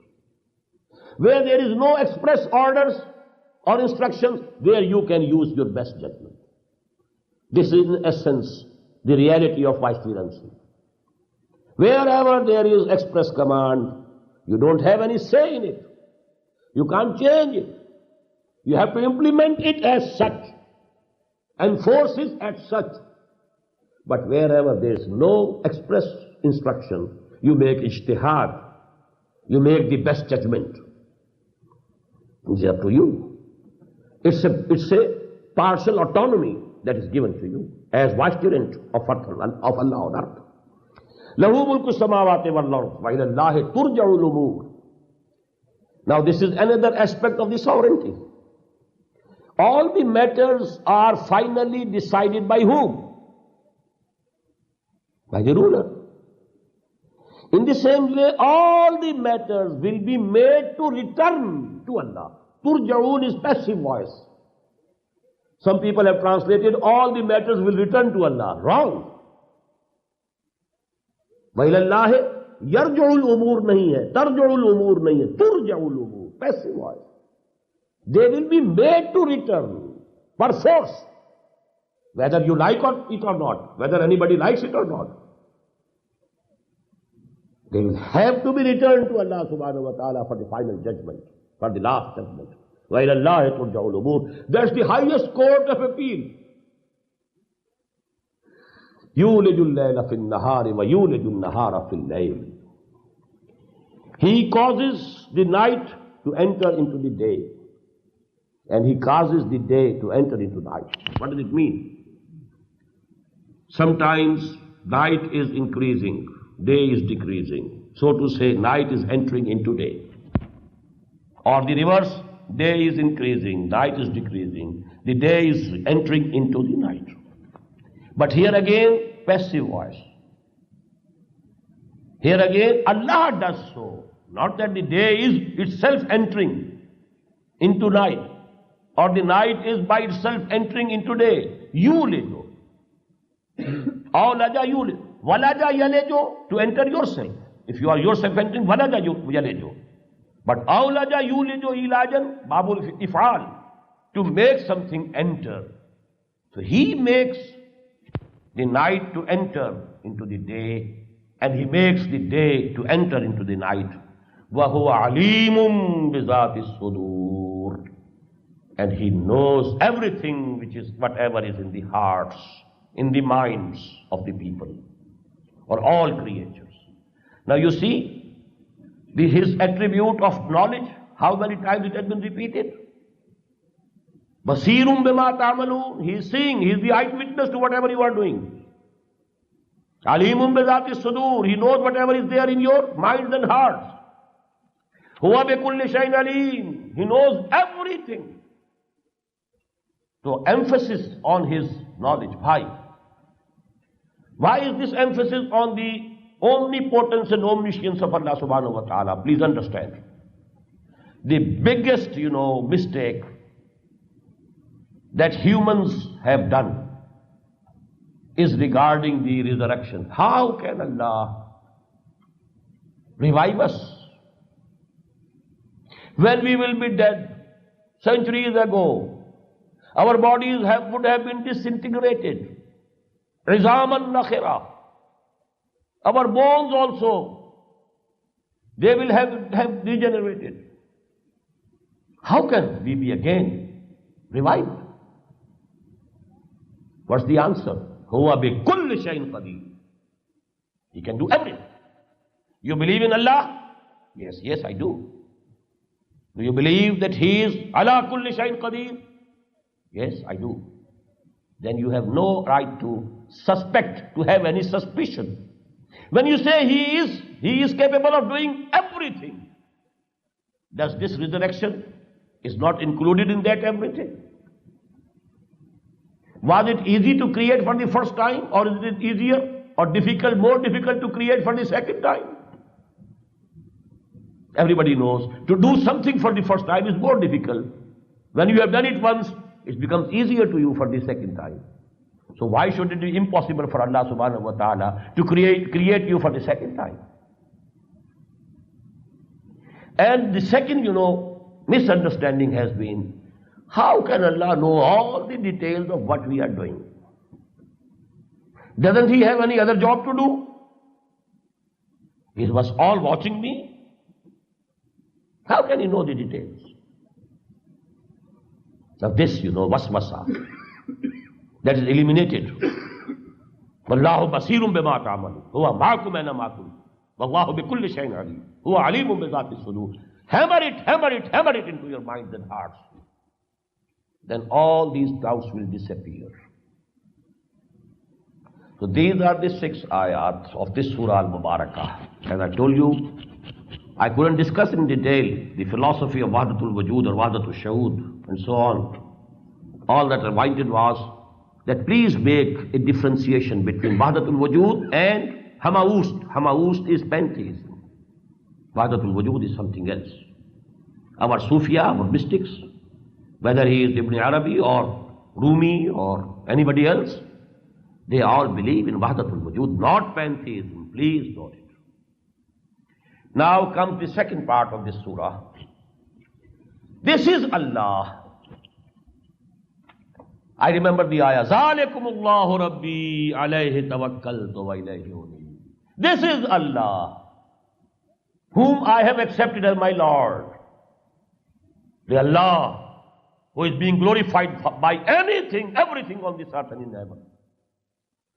Speaker 1: Where there is no express orders or instructions, there you can use your best judgment. This is in essence the reality of vicegerency. Wherever there is express command, you don't have any say in it. You can't change it. You have to implement it as such, enforce it as such. But wherever there is no express instruction, you make ijtihad. You make the best judgment. It's up to you. It's a partial autonomy that is given to you as vicegerent of Allah on earth. Lahu mulku samawati wal ard wa ila Allahi turja'ul umur. Now this is another aspect of the sovereignty. All the matters are finally decided by whom? By the ruler. In the same way, all the matters will be made to return to Allah. Turja'un is passive voice. Some people have translated all the matters will return to Allah. Wrong. وَإِلَى اللَّهِ يَرْجُعُ الْأُمُورِ nahi hai, tarju'ul umur nahi hai, turja'ul umur, passive voice. They will be made to return per force, whether you like it or not, whether anybody likes it or not. They will have to be returned to Allah subhanahu wa ta'ala for the final judgment, for the last judgment. وَإِلَى اللَّهِ تُرْجَعُ الْأُمُورِ. That's the highest court of appeal. يُولِجُ اللَّيْلَ فِي النَّهَارِ وَيُولِجُ النَّهَارَ فِي اللَّيْلِ. He causes the night to enter into the day, and he causes the day to enter into night. What does it mean? Sometimes night is increasing, day is decreasing. So to say, night is entering into day. Or the reverse, day is increasing, night is decreasing. The day is entering into the night. But here again, passive voice. Here again, Allah does so. Not that the day is itself entering into night, or the night is by itself entering into day. Yulijo. Awlaja yulij. Walaja yalejo, to enter yourself. If you are yourself entering, walaja yalejo. But awlaja yulijo ilajan, babul if'al, to make something enter. So he makes the night to enter into the day, and he makes the day to enter into the night. وَهُوَ عَلِيمٌ بِذَاتِ الصُّدُورِ. And he knows everything which is whatever is in the hearts, in the minds of the people, or all creatures. Now you see, his attribute of knowledge, how many times it has been repeated? Basirum bima ta'malun. He is seeing, he is the eyewitness to whatever you are doing. Alimun bizati sudur. He knows whatever is there in your minds and hearts. Huwa bi kulli shay'in alim. He knows everything. So emphasis on his knowledge. Why? Why is this emphasis on the omnipotence and omniscience of Allah subhanahu wa ta'ala? Please understand. The biggest, mistake that humans have done is regarding the resurrection. How can Allah revive us when we will be dead? Centuries ago, our bodies would have been disintegrated. Rizaman nakhira. Our bones also, they will have degenerated. How can we be again revived? What's the answer? Huwa bi kulli shay'in qadir. He can do everything. You believe in Allah? Yes, yes, I do. Do you believe that He is ala kulli shay'in qadir? Yes, I do. Then you have no right to suspect, to have any suspicion. When you say He is capable of doing everything, does this resurrection is not included in that everything? Was it easy to create for the first time, or is it easier or difficult, more difficult to create for the second time? Everybody knows to do something for the first time is more difficult. When you have done it once, it becomes easier to you for the second time. So why should it be impossible for Allah subhanahu wa ta'ala to create you for the second time? And the second, misunderstanding has been, how can Allah know all the details of what we are doing? Doesn't He have any other job to do? He was all watching me. How can He know the details? So this, waswasa, that is eliminated. Wallahu basirun bima ta'malu. Huwa ma'akum aina ma kuntum. Wallahu bikulli shay'in alim. Huwa alimun bi dhati sudur. Hammer it into your minds and hearts. Then all these doubts will disappear. So these are the 6 ayats of this Surah Al-Mubarakah. As I told you, I couldn't discuss in detail the philosophy of Wahdatul Wujud or Wahdatul Shuhud and so on. All that I wanted was that please make a differentiation between Wahdatul Wujud and Hamaust. Hamaust is pantheism. Wahdatul Wujud is something else. Our Sufia, our mystics, whether he is Ibn Arabi or Rumi or anybody else, they all believe in Wahdatul Wujud, not pantheism. Please note it. Now comes the second part of this surah. This is Allah. I remember the ayah, Zalikumullahu Rabbi alayhi tawakkaltu wa ilayhi unib. This is Allah, whom I have accepted as my Lord. The Allah who is being glorified by everything on this earth and in heaven.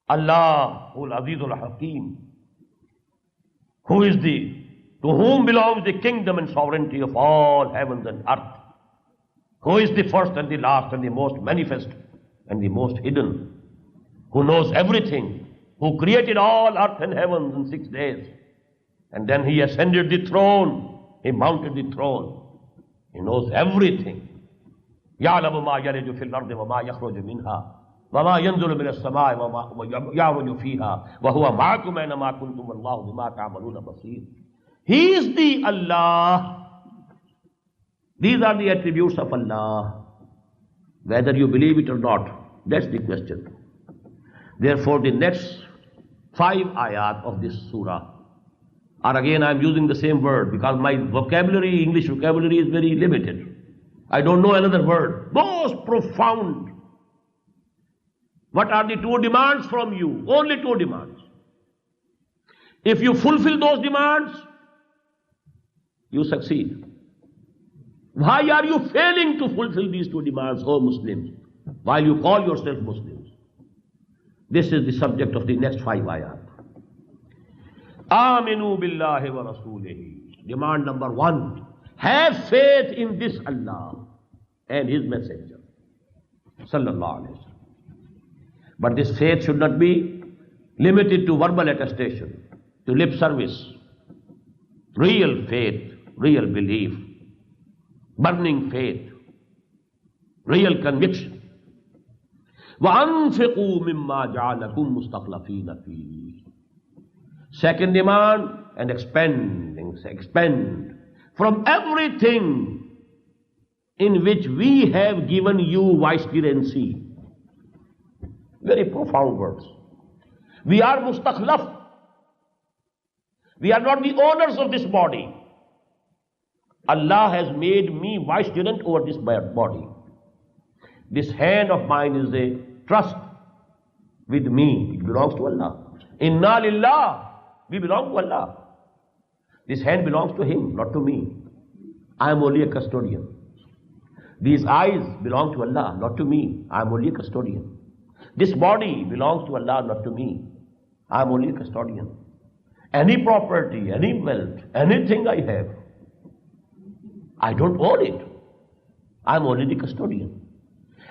Speaker 1: Allah, Ul Azizul Hakim, who is to whom belongs the kingdom and sovereignty of all heavens and earth, who is the first and the last and the most manifest and the most hidden, who knows everything, who created all earth and heavens in 6 days, and then He ascended the throne, He mounted the throne, He knows everything. يَعْلَمُ مَا يَلِجُ فِي الْأَرْضِ وَمَا يَخْرُجُ مِنْهَا وَمَا يَنْزُلُ مِنَ السَّمَاءِ وَمَا يَعْرُجُ فِيهَا وَهُوَ مَعَكُمْ أَيْنَمَا كُنْتُمْ وَاللَّهُ بِمَا تَعْمَلُونَ بَصِيرٌ. He is the Allah. These are the attributes of Allah. Whether you believe it or not, that's the question. Therefore, the next 5 ayat of this surah are, again, I am using the same word because my vocabulary, English vocabulary, is very limited. I don't know another word. Most profound. What are the 2 demands from you? Only 2 demands. If you fulfill those demands, you succeed. Why are you failing to fulfill these 2 demands, O Muslims, while you call yourself Muslims? This is the subject of the next 5 ayat. Aminu billahi wa rasulihi. Demand number 1. Have faith in this Allah and His messenger. Sallallahu alayhi wa sallam. But this faith should not be limited to verbal attestation, to lip service. Real faith, real belief, burning faith, real conviction. وَأَنْفِقُوا مِمَّا جَعَلَكُمْ مُسْتَخْلَفِينَ فِيهِ. Second demand, and expend from everything in which we have given you vicegerency. Very profound words. We are mustakhlaf. We are not the owners of this body. Allah has made me vicegerent over this body. This hand of mine is a trust with me. It belongs to Allah. Inna lillah. We belong to Allah. This hand belongs to Him, not to me. I am only a custodian. These eyes belong to Allah, not to me. I am only a custodian. This body belongs to Allah, not to me. I am only a custodian. Any property, any wealth, anything I have, I don't own it. I am only the custodian.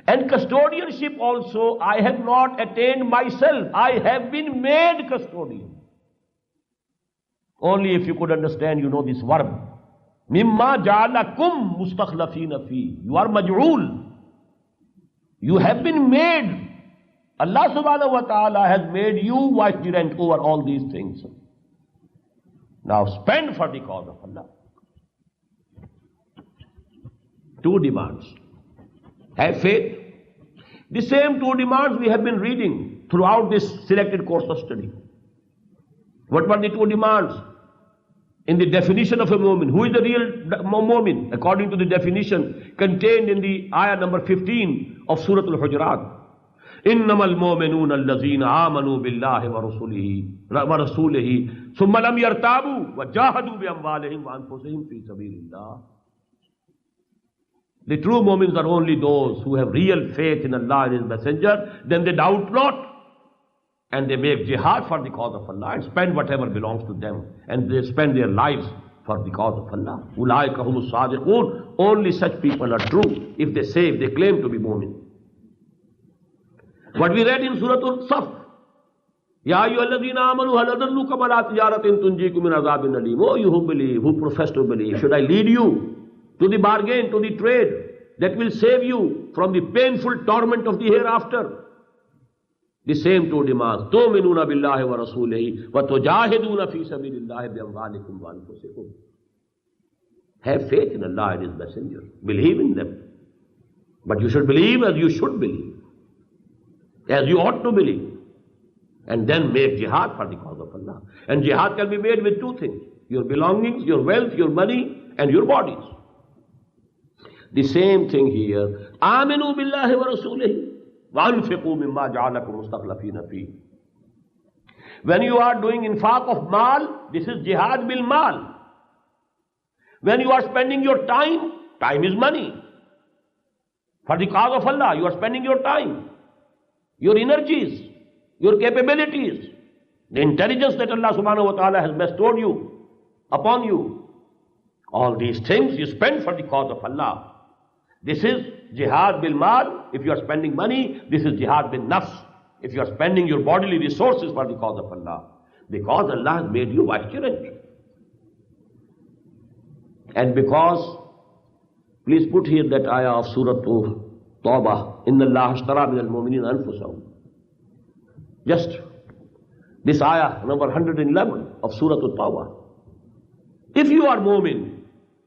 Speaker 1: And custodianship also, I have not attained myself. I have been made custodian. Only if you could understand, you know this verb. Mimma ja'alakum mustakhlafina fi. You are maj'ul. You have been made. Allah subhanahu wa ta'ala has made you vicegerent over all these things. Now spend for the cause of Allah. Two demands. Have faith. The same two demands we have been reading throughout this selected course of study. What were the two demands? In the definition of a mu'min, who is the real mu'min? According to the definition contained in the ayah number 15 of Surah Al-Hujurat. إنما المؤمنون الذين آمنوا بالله ورسوله ثم لم يرتابوا وجاهدوا بأموالهم وأنفسهم في سبيل الله. The true mu'mins are only those who have real faith in Allah and His Messenger, then they doubt not and they make jihad for the cause of Allah and spend whatever belongs to them and they spend their lives for the cause of Allah. أولئك هم الصادقون. Only such people are true if they say, if they claim to be mu'min. What we read in Surah Al-Saf. Ya ayyuhalladhina amanu hal adallukum ala tijaratin tunjikum min azabin alim. Oh, you who believe, who profess to believe, should I lead you to the bargain, to the trade that will save you from the painful torment of the hereafter? The same two demands. Tu'minuna billahi wa rasulihi wa tujahiduna fi sabilillahi bi amwalikum wa anfusikum. Have faith in Allah and His Messenger. Believe in them. But you should believe as you should believe. As you ought to believe. And then make jihad for the cause of Allah. And jihad can be made with two things. Your belongings, your wealth, your money, and your bodies. The same thing here. Aminu billahi wa rasulihi wa anfiqu mimma ja'alakum mustakhlafina fi. When you are doing infaq of mal, this is jihad bil mal. When you are spending your time, time is money. For the cause of Allah, you are spending your time, your energies, your capabilities, the intelligence that Allah subhanahu wa ta'ala has bestowed you, upon you. All these things you spend for the cause of Allah. This is jihad bil mal. If you are spending money, this is jihad bil nafs. If you are spending your bodily resources for the cause of Allah. Because Allah has made you vicegerent. And because, please put here that ayah of Surah Tawbah. Inna Allah ashtara min al-mu'minina anfusahum. Just this ayah, number 111 of Surah Tawbah. If you are mu'min,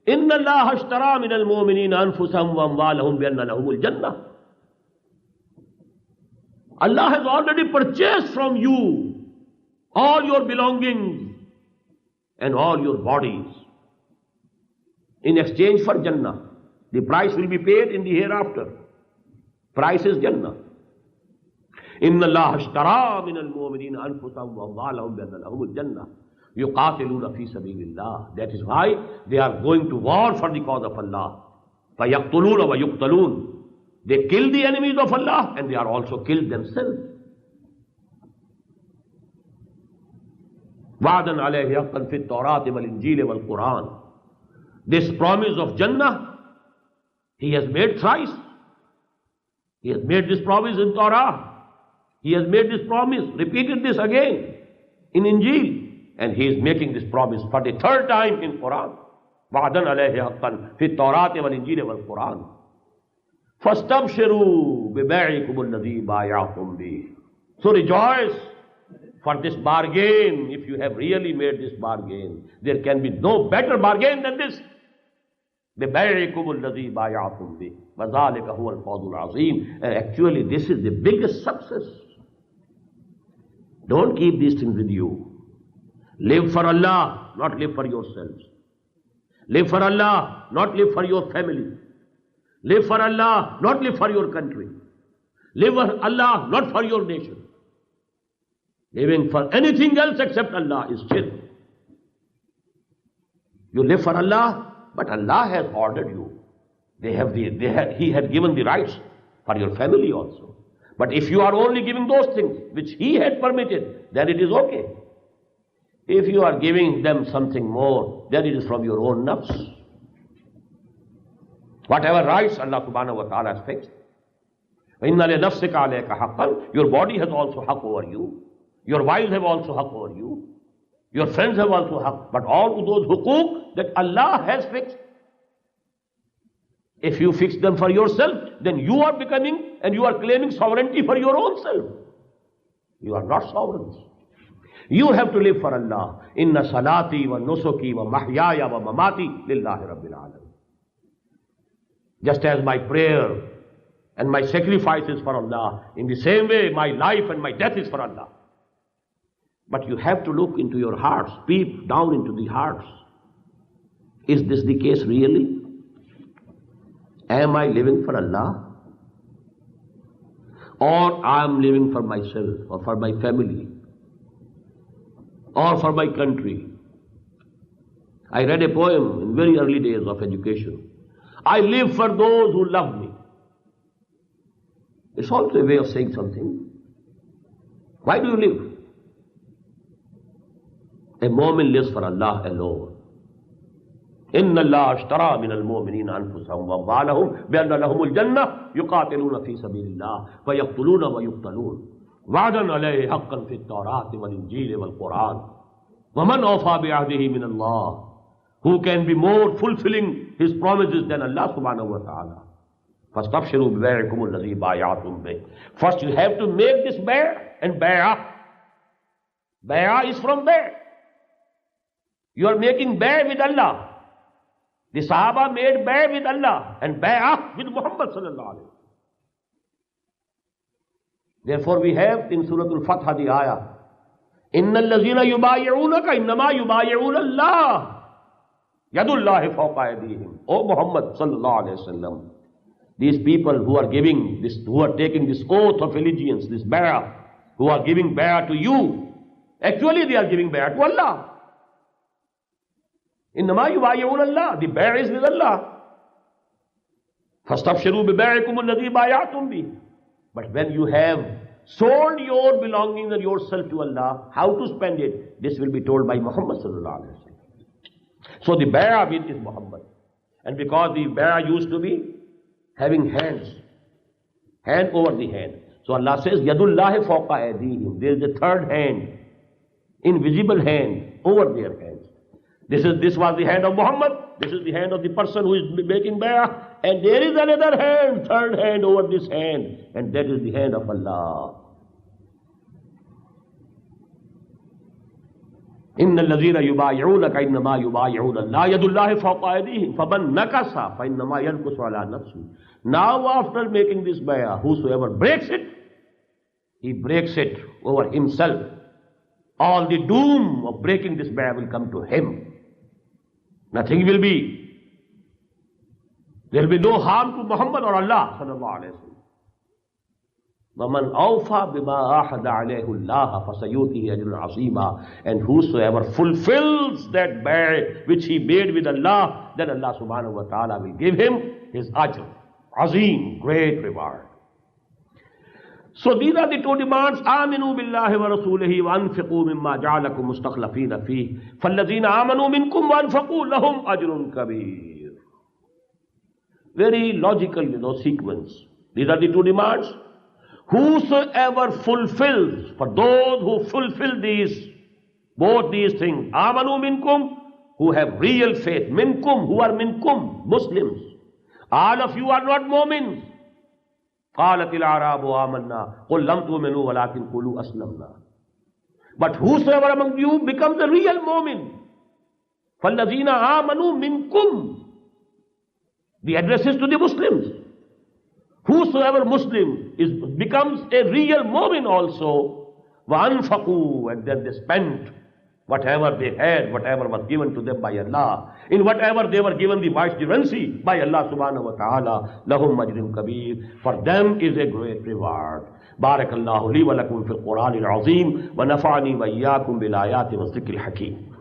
Speaker 1: Inna Allah ashtara min al-mu'minina anfusahum wa amwalahum bi anna lahumul jannah. Allah has already purchased from you all your belongings and all your bodies in exchange for Jannah. The price will be paid in the hereafter. Price is Jannah. Inna Allah ashtara min al-mu'minina anfusahum wa amwalahum bi anna lahumul jannah. Yuqatiluna fi sabilillah. That is why they are going to war for the cause of Allah. Fayaqtuluna wa yuqtalun. They kill the enemies of Allah and they are also killed themselves. Wa'adan alayhi haqqan fi at-Tawrat wal Injil wal Quran. This promise of Jannah, He has made thrice. He has made this promise in Torah. He has made this promise, repeated this again in Injil. And He is making this promise for the third time in Quran. وَعْدًا عَلَيْهِ حَقًّا فِي التَّوْرَاةِ وَالْإِنْجِيلِ وَالْقُرْآنِ فَاسْتَبْشِرُوا بِبَيْعِكُمُ الَّذِي بَايَعْتُمْ بِهِ. So rejoice for this bargain. If you have really made this bargain, there can be no better bargain than this. بِبَيْعِكُمُ الَّذِي بَايَعْتُمْ بِهِ وَذَلِكَ هُوَ الْفَوْزُ الْعَظِيمُ. And actually this is the biggest success. Don't keep these things with you. Live for Allah, not live for yourselves. Live for Allah, not live for your family. Live for Allah, not live for your country. Live for Allah, not for your nation. Living for anything else except Allah is shirk. You live for Allah, but Allah has ordered you. He had given the rights for your family also. But if you are only giving those things which he had permitted, then it is okay. If you are giving them something more, then it is from your own nafs. Whatever rights Allah subhanahu wa ta'ala has fixed. Inna li nafsika alayka haqqan. Your body has also haqq over you. Your wives have also haqq over you. Your friends have also haqq. But all those huquq that Allah has fixed, if you fix them for yourself, then you are becoming and you are claiming sovereignty for your own self. You are not sovereigns. You have to live for Allah. Inna salati wa nusuki wa mahyaya wa mamati lillahi rabbil alamin. Just as my prayer and my sacrifice is for Allah, in the same way my life and my death is for Allah. But you have to look into your hearts, peep down into the hearts. Is this the case really? Am I living for Allah? Or I am living for myself, or for my family, or for my country? I read a poem in very early days of education. I live for those who love me. It's also a way of saying something. Why do you live? A mu'min lives for Allah alone. إن الله اشترى من المؤمنين أنفسهم وأموالهم بأن لهم الجنة يقاتلون في سبيل الله فيقتلون ويقتلون وعدا عليه حقا في التوراة والإنجيل والقرآن ومن أوفى بعهده من الله. Who can be more fulfilling his promises than Allah subhanahu wa ta'ala? فاستبشروا ببيعكم الذي بايعتم به. First you have to make this bay'ah, and bay'ah is from bay'ah. You are making bay'ah with Allah. The Sahaba made bay'ah with Allah and bay'ah with Muhammad sallallahu alayhi wa sallam. Therefore we have in Surah Al-Fath the ayah, إِنَّ الَّذِينَ يُبَايِعُونَكَ إِنَّمَا يُبَايِعُونَ اللَّهِ يَدُ اللَّهِ فَوْقَ أَيْدِيهِمْ. O Muhammad sallallahu alayhi wa sallam, these people who are giving this, who are taking this oath of allegiance, this bay'ah, who are giving bay'ah to you, actually they are giving bay'ah to Allah. إنما يبايعون الله. The bay'ah is with Allah. فاستبشروا ببيعكم الذي بايعتم به. But when you have sold your belongings and yourself to Allah, how to spend it? This will be told by Muhammad sallallahu alaihi wasallam. So the bay'ah with is Muhammad, and because the bay'ah used to be having hands, hand over the hand. So Allah says, Yadullahi fawqa aydihim. There is a third hand, invisible hand over their hands. This was the hand of Muhammad. This is the hand of the person who is making bay'ah. And there is another hand, third hand over this hand. And that is the hand of Allah. إِنَّ الَّذِينَ يُبَايِعُونَكَ إِنَّمَا يُبَايِعُونَ اللَّهَ يَدُ اللَّهِ فَوْقَ أَيْدِيهِمْ فَمَنْ نَكَثَ فَإِنَّمَا يَنكُثُ عَلَى نَفْسِهِ. Now after making this bay'ah, whosoever breaks it, he breaks it over himself. All the doom of breaking this bay'ah will come to him. Nothing will be. There will be no harm to Muhammad or Allah sallallahu alayhi wa sallam. وَمَنْ أَوْفَى بِمَا أَحَدَ عَلَيْهِ اللَّهَ فَسَيُؤْتِهِ أَجْرًا عَظِيمًا. And whosoever fulfills that bay'ah which he made with Allah, then Allah subhanahu wa ta'ala will give him his ajr, azim, great reward. So these are the two demands. آمنوا بالله ورسوله وأنفقوا مما جعلكم مستخلفين فيه فالذين آمنوا منكم وأنفقوا لهم أجر كبير. Very logical, sequence. These are the two demands. Whosoever fulfills, for those who fulfill these, both these things, آمنوا منكم, who have real faith, minkum, who are minkum, Muslims. All of you are not mu'mins. قالت الأعراب آمنا قل لم تؤمنوا ولكن قولوا أسلمنا. But whosoever among you becomes a real mu'min, فالذين آمنوا منكم. The address is to the Muslims. Whosoever Muslim becomes a real mu'min also, وأنفقوا, and then they spent whatever they had, whatever was given to them by Allah, in whatever they were given the vicegerency by Allah subhanahu wa ta'ala, lahum ajrun kabir. For them is a great reward. Barakallahu li wa lakum fil Qur'an al-azim wa nafa'ani wa iyyakum bil ayati wa dhikril hakim.